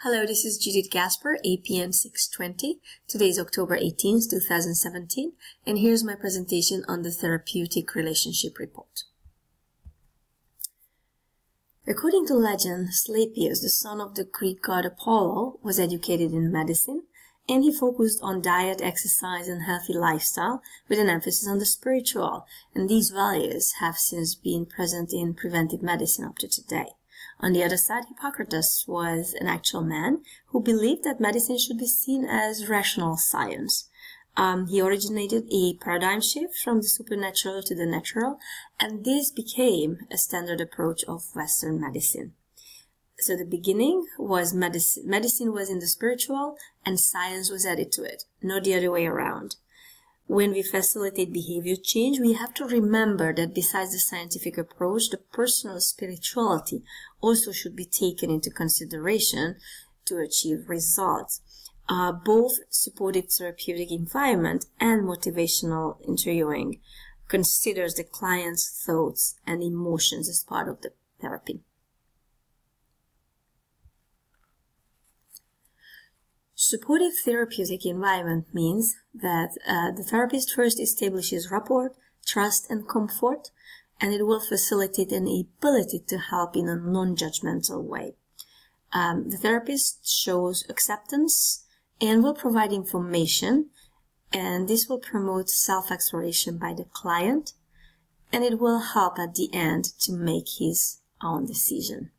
Hello, this is Judith Gasper, APN 620. Today is October 18th, 2017, and here's my presentation on the Therapeutic Relationship Report. According to legend, Asclepius, the son of the Greek god Apollo, was educated in medicine, and he focused on diet, exercise, and healthy lifestyle with an emphasis on the spiritual, and these values have since been present in preventive medicine up to today. On the other side, Hippocrates was an actual man who believed that medicine should be seen as rational science. He originated a paradigm shift from the supernatural to the natural, and this became a standard approach of Western medicine. So the beginning was medicine was in the spiritual and science was added to it, not the other way around. When we facilitate behavior change, we have to remember that besides the scientific approach, the personal spirituality also should be taken into consideration to achieve results. Both supportive therapeutic environment and motivational interviewing considers the client's thoughts and emotions as part of the therapy. Supportive therapeutic environment means that the therapist first establishes rapport, trust, and comfort, and it will facilitate an ability to help in a non-judgmental way. The therapist shows acceptance and will provide information, and this will promote self-exploration by the client, and it will help at the end to make his own decision.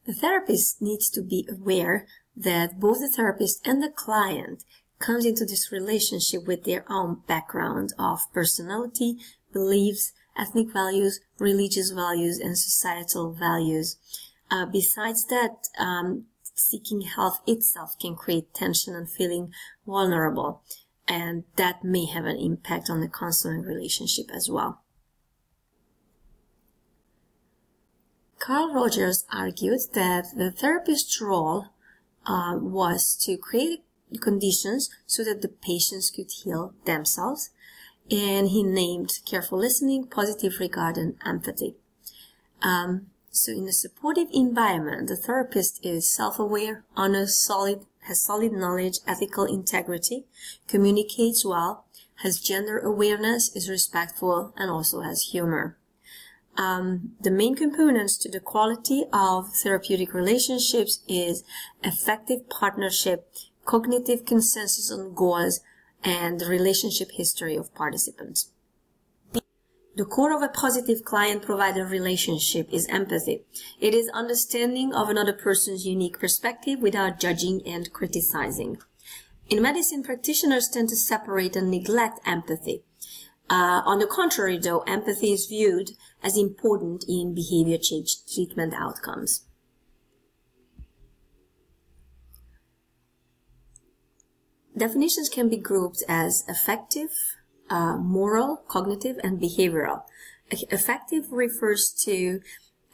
The therapist needs to be aware that both the therapist and the client comes into this relationship with their own background of personality, beliefs, ethnic values, religious values, and societal values. Besides that, seeking help itself can create tension and feeling vulnerable, and that may have an impact on the counseling relationship as well. Carl Rogers argued that the therapist's role was to create conditions so that the patients could heal themselves, and he named careful listening, positive regard, and empathy. So in a supportive environment, the therapist is self-aware, honest, has solid knowledge, ethical integrity, communicates well, has gender awareness, is respectful, and also has humor. The main components to the quality of therapeutic relationships is effective partnership, cognitive consensus on goals, and the relationship history of participants. The core of a positive client-provider relationship is empathy. It is understanding of another person's unique perspective without judging and criticizing. In medicine, practitioners tend to separate and neglect empathy. On the contrary, though, empathy is viewed as important in behavior change treatment outcomes. Definitions can be grouped as affective, moral, cognitive, and behavioral. Affective refers to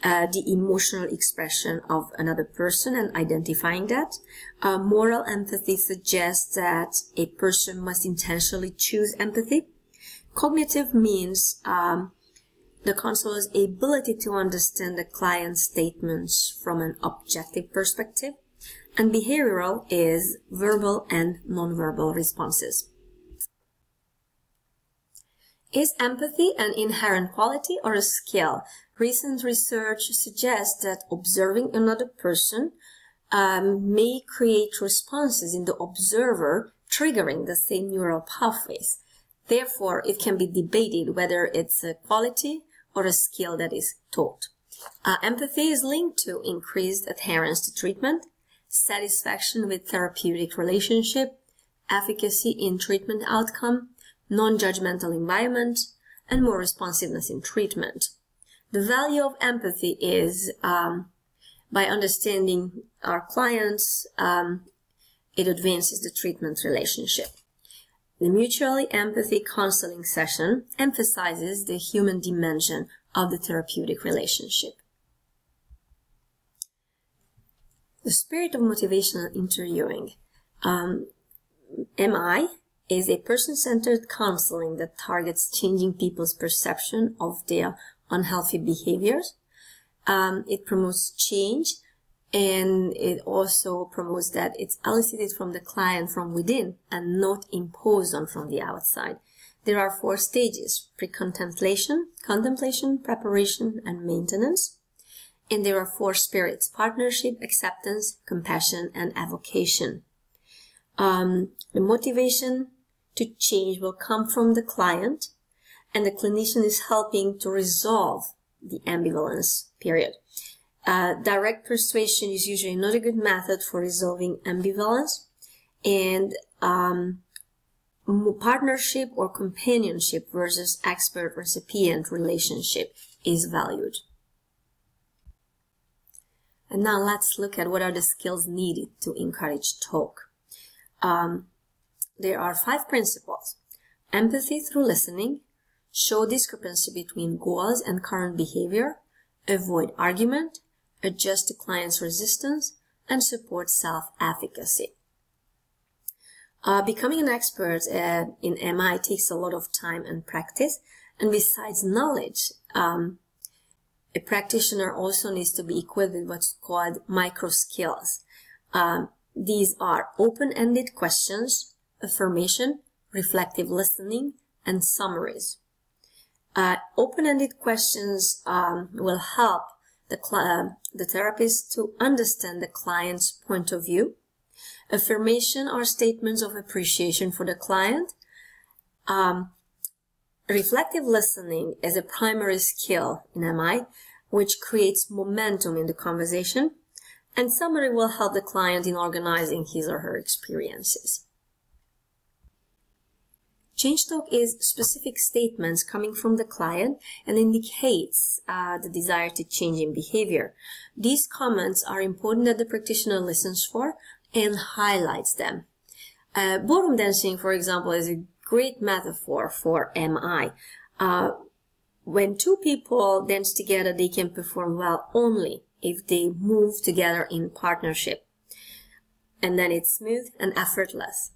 the emotional expression of another person and identifying that. Moral empathy suggests that a person must intentionally choose empathy. Cognitive means the counselor's ability to understand the client's statements from an objective perspective, and behavioral is verbal and nonverbal responses. Is empathy an inherent quality or a skill? Recent research suggests that observing another person may create responses in the observer triggering the same neural pathways. Therefore, it can be debated whether it's a quality or a skill that is taught. Empathy is linked to increased adherence to treatment, satisfaction with therapeutic relationship, efficacy in treatment outcome, non-judgmental environment, and more responsiveness in treatment. The value of empathy is by understanding our clients, it advances the treatment relationship. The mutually empathy counseling session emphasizes the human dimension of the therapeutic relationship. The spirit of motivational interviewing. MI is a person-centered counseling that targets changing people's perception of their unhealthy behaviors. It promotes change And it also promotes that it's elicited from the client from within and not imposed on from the outside. There are 4 stages: pre-contemplation, contemplation, preparation, and maintenance. And there are 4 spirits: partnership, acceptance, compassion, and avocation. The motivation to change will come from the client, and the clinician is helping to resolve the ambivalence period. Direct persuasion is usually not a good method for resolving ambivalence, and partnership or companionship versus expert-recipient relationship is valued. And now let's look at what are the skills needed to encourage talk. There are 5 principles: empathy through listening, show discrepancy between goals and current behavior, avoid argument, adjust to client's resistance, and support self-efficacy. Becoming an expert in MI takes a lot of time and practice, and besides knowledge, a practitioner also needs to be equipped with what's called micro skills. These are open-ended questions, affirmation, reflective listening, and summaries. Open-ended questions will help the therapist to understand the client's point of view. Affirmation are statements of appreciation for the client. Reflective listening is a primary skill in MI, which creates momentum in the conversation, and summary will help the client in organizing his or her experiences. Change talk is specific statements coming from the client and indicates the desire to change in behavior. These comments are important that the practitioner listens for and highlights them. Ballroom dancing, for example, is a great metaphor for MI. When 2 people dance together, they can perform well only if they move together in partnership. And then it's smooth and effortless.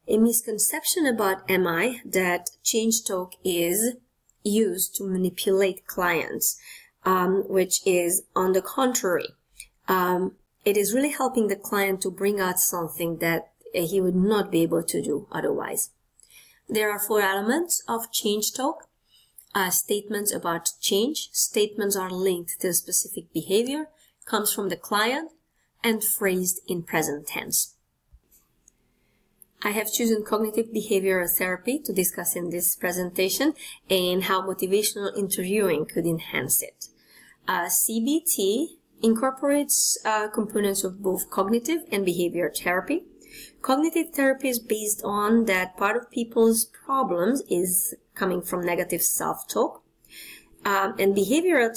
A misconception about MI that change talk is used to manipulate clients, which is on the contrary. It is really helping the client to bring out something that he would not be able to do otherwise. There are 4 elements of change talk. Statements about change. Statements are linked to a specific behavior, comes from the client, and phrased in present tense. I have chosen cognitive behavioral therapy to discuss in this presentation and how motivational interviewing could enhance it. CBT incorporates components of both cognitive and behavior therapy. Cognitive therapy is based on that part of people's problems is coming from negative self-talk. And behavioral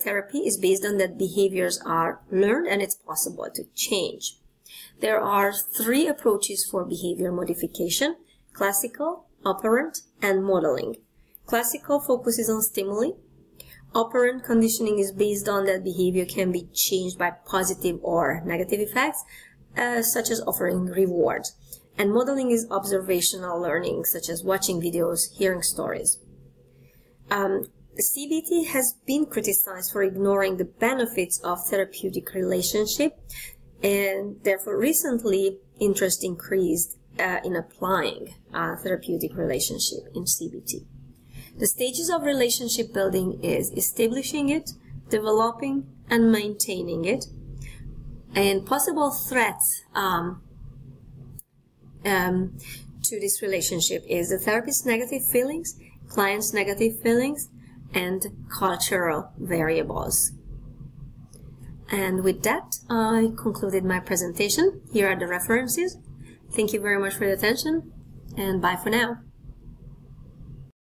therapy is based on that behaviors are learned and it's possible to change. There are 3 approaches for behavior modification: classical, operant, and modeling. Classical focuses on stimuli. Operant conditioning is based on that behavior can be changed by positive or negative effects, such as offering rewards. And modeling is observational learning, such as watching videos, hearing stories. CBT has been criticized for ignoring the benefits of therapeutic relationship, and therefore recently interest increased in applying therapeutic relationship in CBT. The stages of relationship building is establishing it, developing, and maintaining it. And possible threats to this relationship is the therapist's negative feelings, client's negative feelings, and cultural variables. And with that, I concluded my presentation. Here are the references. Thank you very much for your attention, and bye for now.